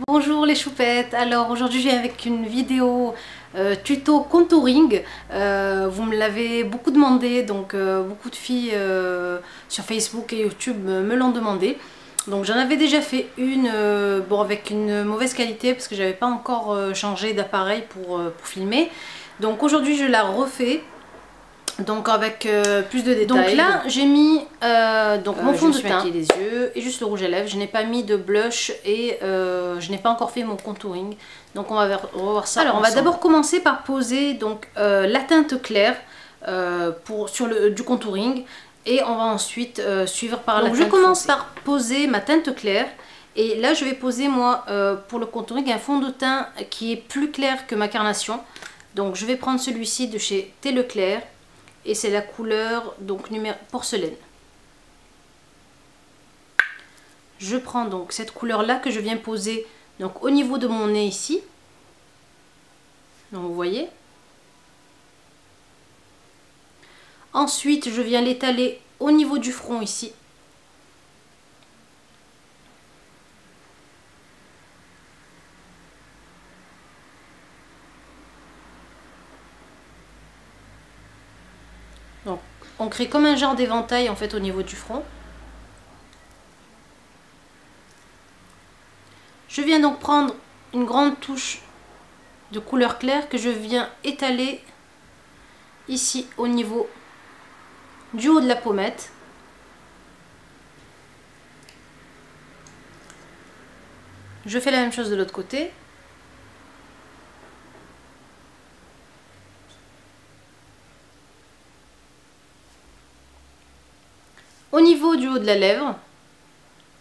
Bonjour les choupettes, alors aujourd'hui je viens avec une vidéo tuto contouring. Vous me l'avez beaucoup demandé, donc beaucoup de filles sur Facebook et YouTube me l'ont demandé. Donc j'en avais déjà fait une, bon, avec une mauvaise qualité parce que j'avais pas encore changé d'appareil pour filmer. Donc aujourd'hui je la refais. Donc avec plus de détails. Donc là j'ai mis mon fond de teint, les yeux et juste le rouge à lèvres. Je n'ai pas mis de blush et je n'ai pas encore fait mon contouring. Donc on va revoir ça. Alors on va d'abord commencer par poser donc la teinte claire sur du contouring et on va ensuite suivre par la teinte foncée. Donc je commence par poser ma teinte claire. Et là je vais poser moi pour le contouring un fond de teint qui est plus clair que ma carnation. Donc je vais prendre celui-ci de chez Thé Leclerc. Et c'est la couleur donc numéro porcelaine. Je prends donc cette couleur là que je viens poser donc au niveau de mon nez ici. Donc vous voyez. Ensuite je viens l'étaler au niveau du front ici. Donc on crée comme un genre d'éventail en fait au niveau du front. Je viens donc prendre une grande touche de couleur claire que je viens étaler ici au niveau du haut de la pommette. Je fais la même chose de l'autre côté. Au niveau du haut de la lèvre,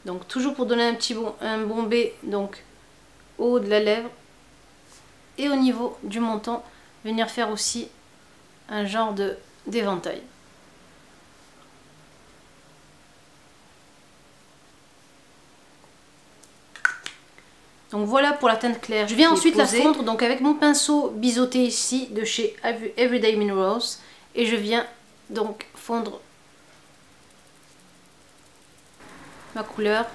donc toujours pour donner un bombé donc au haut de la lèvre, et au niveau du menton, venir faire aussi un genre d'éventail. Donc voilà pour la teinte claire. Je viens ensuite la fondre donc avec mon pinceau biseauté ici de chez Everyday Minerals et je viens donc fondre ma couleur.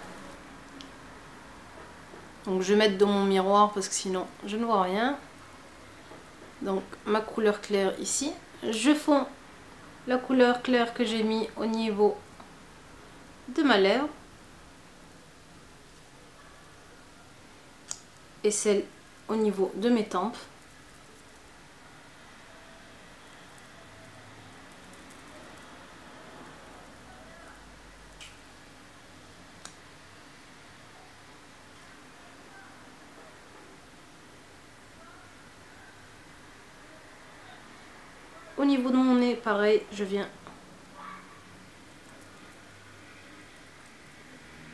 Donc je vais mettre dans mon miroir parce que sinon je ne vois rien. Donc ma couleur claire ici. Je fonds la couleur claire que j'ai mis au niveau de ma lèvre. Et celle au niveau de mes tempes. Au niveau de mon nez, pareil, je viens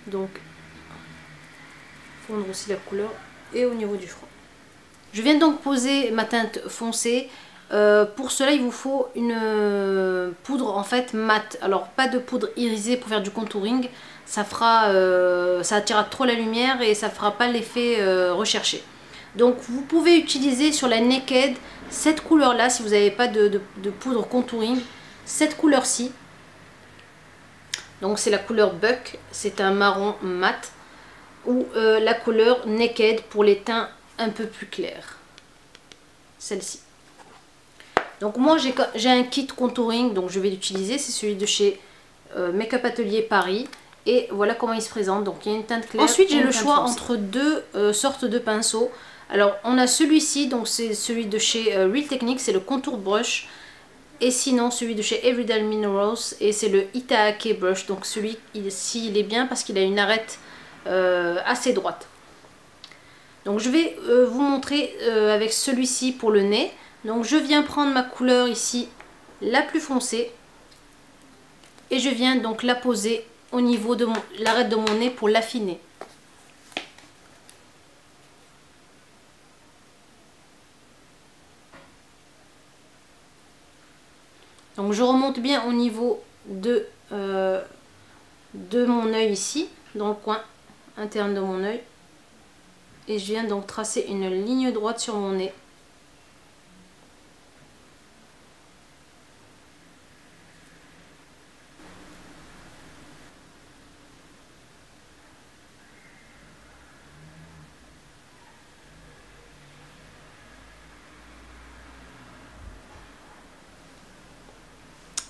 donc fondre aussi la couleur et au niveau du front. Je viens donc poser ma teinte foncée. Pour cela, il vous faut une poudre en fait mate. Alors pas de poudre irisée pour faire du contouring. Ça attirera trop la lumière et ça fera pas l'effet recherché. Donc vous pouvez utiliser sur la Naked cette couleur là si vous n'avez pas de poudre contouring. Cette couleur-ci. Donc c'est la couleur Buck. C'est un marron mat. Ou la couleur Naked pour les teints un peu plus clairs. Celle-ci. Donc moi j'ai un kit contouring, donc je vais l'utiliser, c'est celui de chez Make-up Atelier Paris. Et voilà comment il se présente, donc il y a une teinte claire. Ensuite j'ai le choix entre deux sortes de pinceaux. Alors on a celui-ci, donc c'est celui de chez Real Techniques, c'est le Contour Brush. Et sinon celui de chez Everyday Minerals, et c'est le Itaake Brush. Donc celui-ci il est bien parce qu'il a une arête assez droite. Donc je vais vous montrer avec celui-ci pour le nez. Donc je viens prendre ma couleur ici, la plus foncée. Et je viens donc la poser au niveau de l'arête de mon nez pour l'affiner. Donc je remonte bien au niveau de mon œil ici, dans le coin interne de mon œil. Et je viens donc tracer une ligne droite sur mon nez.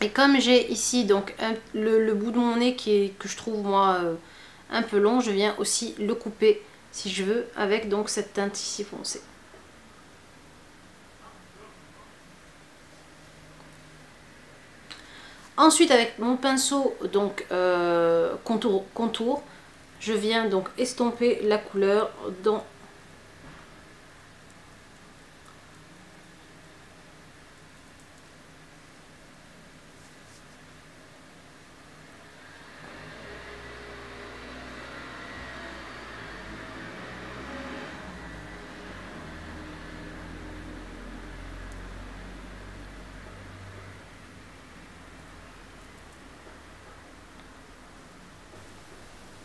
Et comme j'ai ici donc le bout de mon nez que je trouve moi un peu long, je viens aussi le couper si je veux avec donc cette teinte ici foncée. Ensuite avec mon pinceau donc contour, je viens donc estomper la couleur dans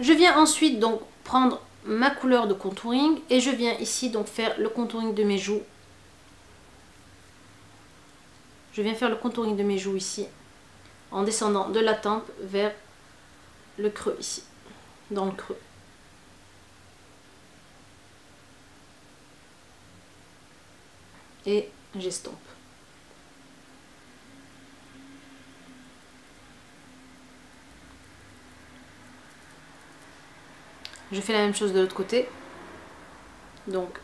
Je viens ensuite donc prendre ma couleur de contouring et je viens ici donc faire le contouring de mes joues. Je viens faire le contouring de mes joues ici en descendant de la tempe vers le creux ici, dans le creux. Et j'estompe. Je fais la même chose de l'autre côté. Donc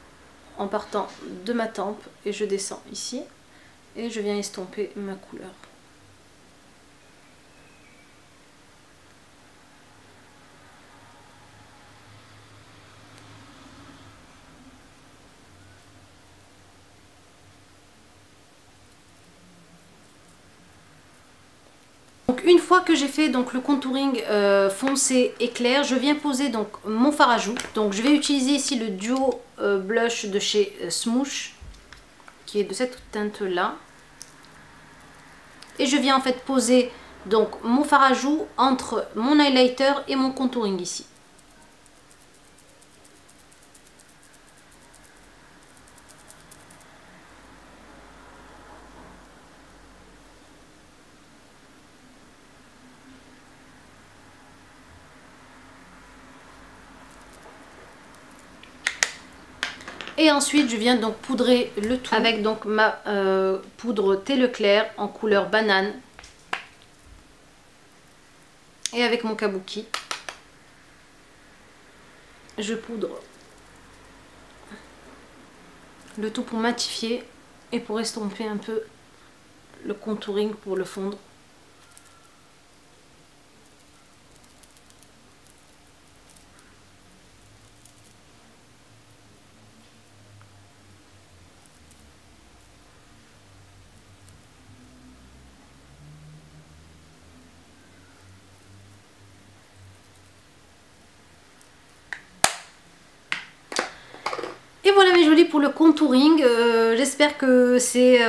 en partant de ma tempe et je descends ici et je viens estomper ma couleur. Donc une fois que j'ai fait donc le contouring foncé et clair, je viens poser donc mon fard à joues. Donc je vais utiliser ici le duo blush de chez Smoosh qui est de cette teinte là. Et je viens en fait poser donc mon fard à joues entre mon highlighter et mon contouring ici. Et ensuite je viens donc poudrer le tout avec donc ma poudre thé Leclerc en couleur banane. Et avec mon kabuki, je poudre le tout pour matifier et pour estomper un peu le contouring pour le fondre. Et voilà mes jolis pour le contouring, j'espère que c'est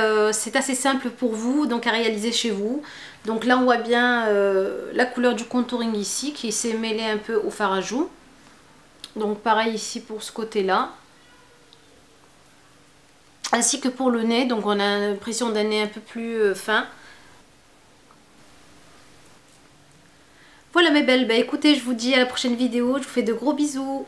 assez simple pour vous, donc à réaliser chez vous. Donc là on voit bien la couleur du contouring ici qui s'est mêlée un peu au fard à joues. Donc pareil ici pour ce côté là. Ainsi que pour le nez, donc on a l'impression d'un nez un peu plus fin. Voilà mes belles, bah écoutez je vous dis à la prochaine vidéo, je vous fais de gros bisous.